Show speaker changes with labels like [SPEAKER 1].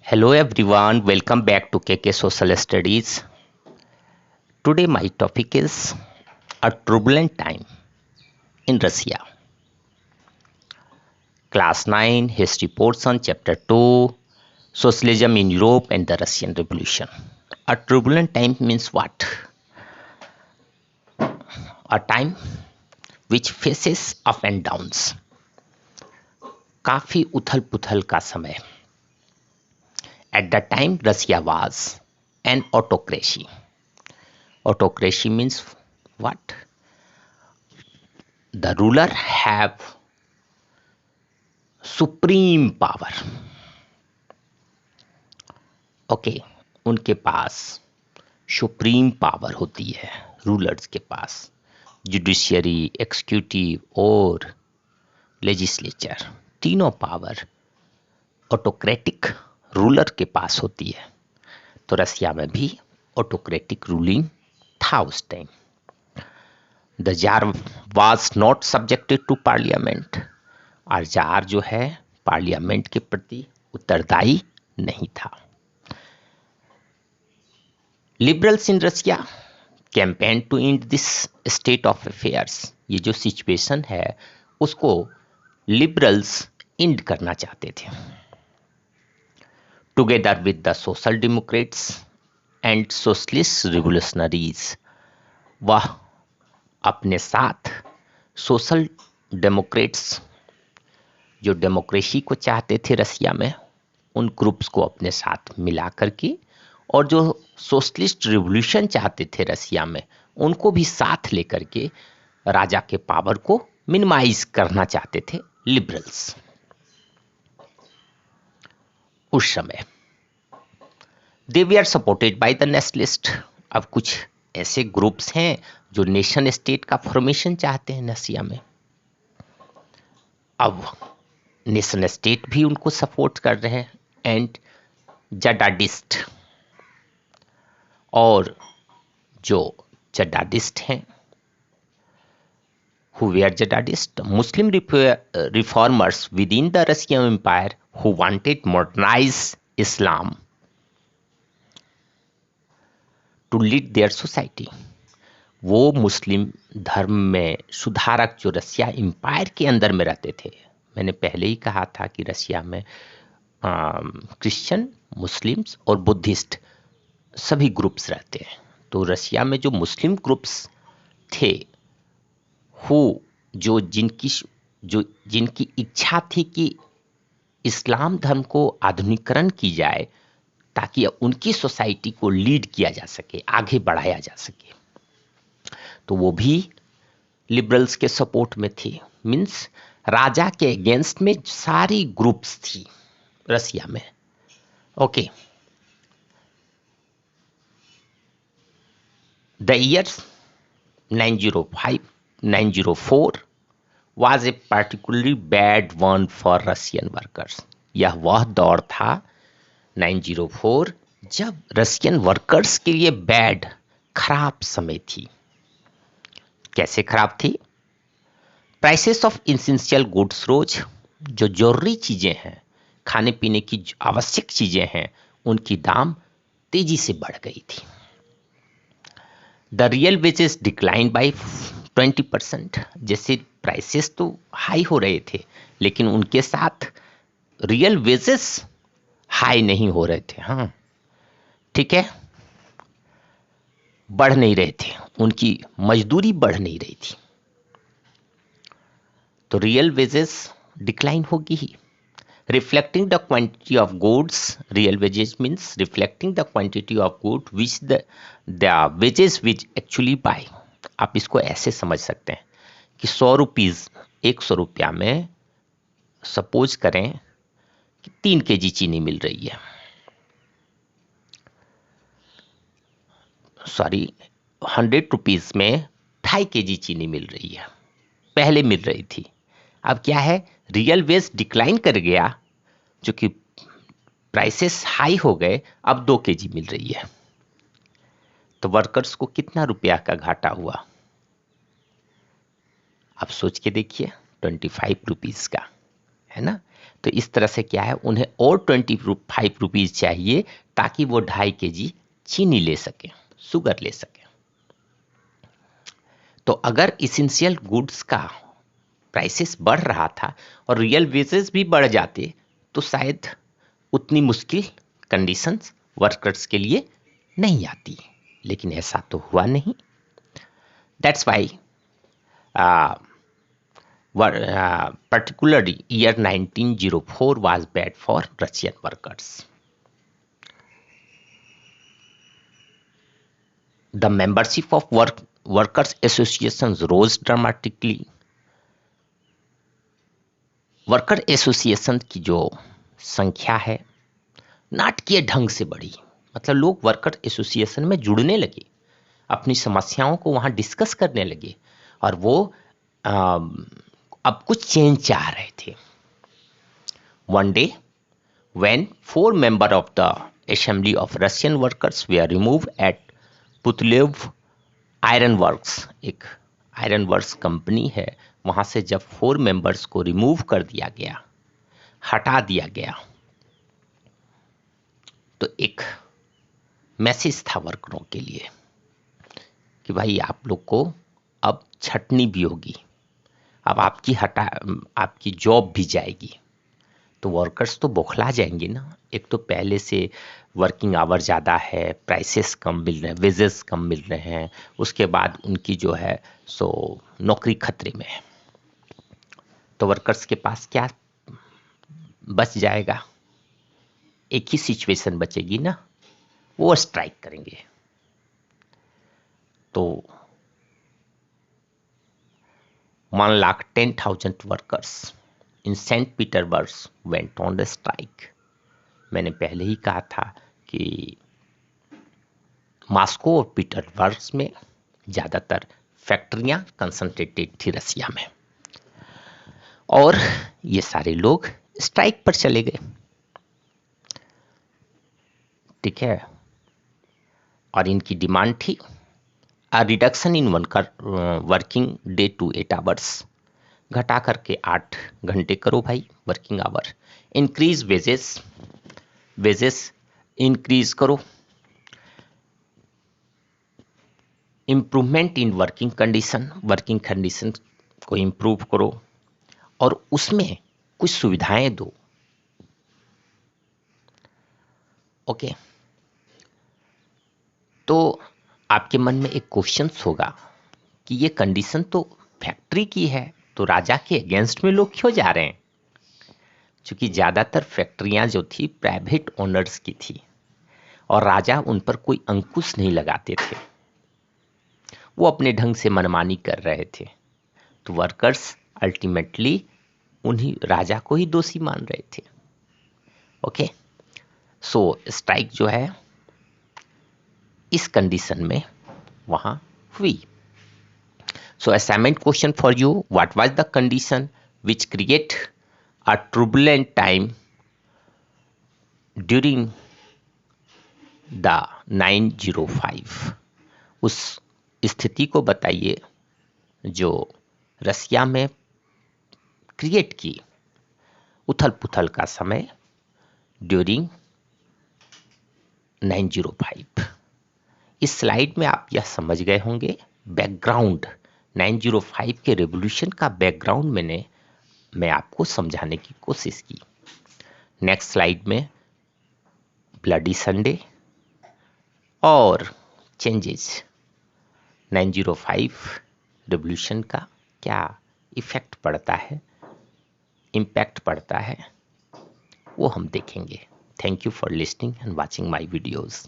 [SPEAKER 1] Hello everyone, welcome back to KK Social Studies. Today my topic is a turbulent time in Russia. Class 9 History portion Chapter 2 Socialism in Europe and the Russian Revolution. A turbulent time means what? A time which faces up and downs. काफी उथल पुथल का समय. At that time Russia was an autocracy. Autocracy means what? The ruler have supreme power. Okay, उनके पास supreme power होती है rulers के पास. Judiciary, executive और लेजिस्लेचर, तीनों पावर ऑटोक्रेटिक रूलर के पास होती है. तो रसिया में भी ऑटोक्रेटिक रूलिंग था उस time. The tsar was not subjected to parliament. और जार जो है पार्लियामेंट के प्रति उत्तरदायी नहीं था. Liberals in Russia campaign to end this state of affairs. ये जो सिचुएशन है उसको लिबरल्स एंड करना चाहते थे. Together with the social Democrats and socialist revolutionaries. वह अपने साथ सोशल डेमोक्रेट्स जो डेमोक्रेसी को चाहते थे रसिया में, उन ग्रुप्स को अपने साथ मिला करके, और जो सोशलिस्ट रिवॉल्यूशन चाहते थे रसिया में, उनको भी साथ लेकर के राजा के पावर को मिनिमाइज करना चाहते थे लिबरल्स उस समय. They we are supported by the nationalist. अब कुछ ऐसे ग्रुप्स हैं जो नेशन स्टेट का फॉर्मेशन चाहते हैं रसिया में. अब नेशन स्टेट भी उनको सपोर्ट कर रहे हैं. एंड जडाडिस्ट, और जो जडाडिस्ट हैं, who were jihadist Muslim reformers within the Russian Empire who wanted modernize Islam to lead their society. वो मुस्लिम धर्म में सुधारक जो रसिया एम्पायर के अंदर में रहते थे. मैंने पहले ही कहा था कि रसिया में क्रिश्चियन, मुस्लिम्स और बुद्धिस्ट सभी ग्रुप्स रहते हैं. तो रसिया में जो मुस्लिम ग्रुप्स थे, जो जिनकी इच्छा थी कि इस्लाम धर्म को आधुनिकीकरण की जाए ताकि उनकी सोसाइटी को लीड किया जा सके, आगे बढ़ाया जा सके, तो वो भी लिबरल्स के सपोर्ट में थी. मीन्स राजा के अगेंस्ट में सारी ग्रुप्स थी रसिया में. Okay, the year 904 was a particularly bad one for Russian workers. यह वह दौर था 904 जब रशियन वर्कर्स के लिए बैड, खराब समय थी. कैसे खराब थी? प्राइसेस ऑफ इसेंशियल गुड्स रोज, जो जरूरी चीजें हैं, खाने पीने की आवश्यक चीजें हैं, उनकी दाम तेजी से बढ़ गई थी. The real wages decline by 20%. जैसे प्राइसेस तो हाई हो रहे थे, लेकिन उनके साथ रियल वेजेस हाई नहीं हो रहे थे. हाँ, ठीक है, बढ़ नहीं रहे थे, उनकी मजदूरी बढ़ नहीं रही थी. तो रियल वेजेस डिक्लाइन होगी ही. Reflecting the quantity of goods. Real wages means reflecting the quantity of good which the wages which actually buy. आप इसको ऐसे समझ सकते हैं कि 100 रुपीज, 100 रुपया में सपोज करें कि 3 kg चीनी मिल रही है. सॉरी, 100 रुपीज में 2.5 kg चीनी मिल रही है. पहले मिल रही थी. अब क्या है, रियल वेज डिक्लाइन कर गया, जो कि प्राइसेस हाई हो गए. अब 2 kg मिल रही है. तो वर्कर्स को कितना रुपया का घाटा हुआ? आप सोच के देखिए, 25 रुपीज का, है ना। तो इस तरह से क्या है, उन्हें और 25 रुपीज़ चाहिए ताकि वो 2.5 kg चीनी ले सके, शुगर ले सके। तो अगर इसेंशियल गुड्स का प्राइसेस बढ़ रहा था और रियल वेजेस भी बढ़ जाते तो शायद उतनी मुश्किल कंडीशंस वर्कर्स के लिए नहीं आती, लेकिन ऐसा तो हुआ नहीं। That's why particularly year 1904 was bad for Russian workers. The membership of workers associations rose dramatically. Worker association की जो संख्या है नाटकीय ढंग से बढ़ी, मतलब लोग वर्कर एसोसिएशन में जुड़ने लगे, अपनी समस्याओं को वहां डिस्कस करने लगे और वो अब कुछ चेंज चाह रहे थे। One day, when 4 members of the Assembly of Russian Workers were removed at Putlyev Iron Works, एक आयरन वर्क्स कंपनी है, वहां से जब 4 मेंबर्स को रिमूव कर दिया गया, हटा दिया गया, तो एक मैसेज था वर्करों के लिए कि भाई आप लोग को अब छटनी भी होगी, अब आपकी जॉब भी जाएगी। तो वर्कर्स तो बौखला जाएंगे ना, एक तो पहले से वर्किंग आवर ज़्यादा है, प्राइसेस कम मिल रहे हैं, वेजेस कम मिल रहे हैं, उसके बाद उनकी जो है सो नौकरी खतरे में है। तो वर्कर्स के पास क्या बच जाएगा, एक ही सिचुएशन बचेगी ना, वो स्ट्राइक करेंगे। तो 1,10,000 workers in Saint Petersburg went on the strike. मैंने पहले ही कहा था कि मॉस्को और पीटर्सबर्ग में ज़्यादातर फैक्ट्रियां कंसंट्रेटेड थी रसिया में, और ये सारे लोग स्ट्राइक पर चले गए, ठीक है। और इनकी डिमांड थी reduction in working day to 8 hours, घटा करके 8 घंटे करो भाई working hour, increase wages increase करो, इम्प्रूवमेंट इन वर्किंग कंडीशन को इम्प्रूव करो और उसमें कुछ सुविधाएं दो। ओके, तो आपके मन में एक क्वेश्चन होगा कि ये कंडीशन तो फैक्ट्री की है, तो राजा के अगेंस्ट में लोग क्यों जा रहे हैं? क्योंकि ज़्यादातर फैक्ट्रियां जो थी प्राइवेट ओनर्स की थी और राजा उन पर कोई अंकुश नहीं लगाते थे, वो अपने ढंग से मनमानी कर रहे थे। तो वर्कर्स अल्टीमेटली उन्हीं राजा को ही दोषी मान रहे थे। ओके, सो स्ट्राइक जो है इस कंडीशन में वहां हुई। So assignment question for you, what was the condition which create a turbulent time during the 905? उस स्थिति को बताइए जो रसिया में क्रिएट की उथल पुथल का समय ड्यूरिंग 905। इस स्लाइड में आप यह समझ गए होंगे बैकग्राउंड, 905 के रेवोल्यूशन का बैकग्राउंड मैं आपको समझाने की कोशिश की। नेक्स्ट स्लाइड में ब्लडी संडे और चेंजेस, 905 रेवोल्यूशन का क्या इफेक्ट पड़ता है, इम्पैक्ट पड़ता है, वो हम देखेंगे। Thank you for listening and watching my videos.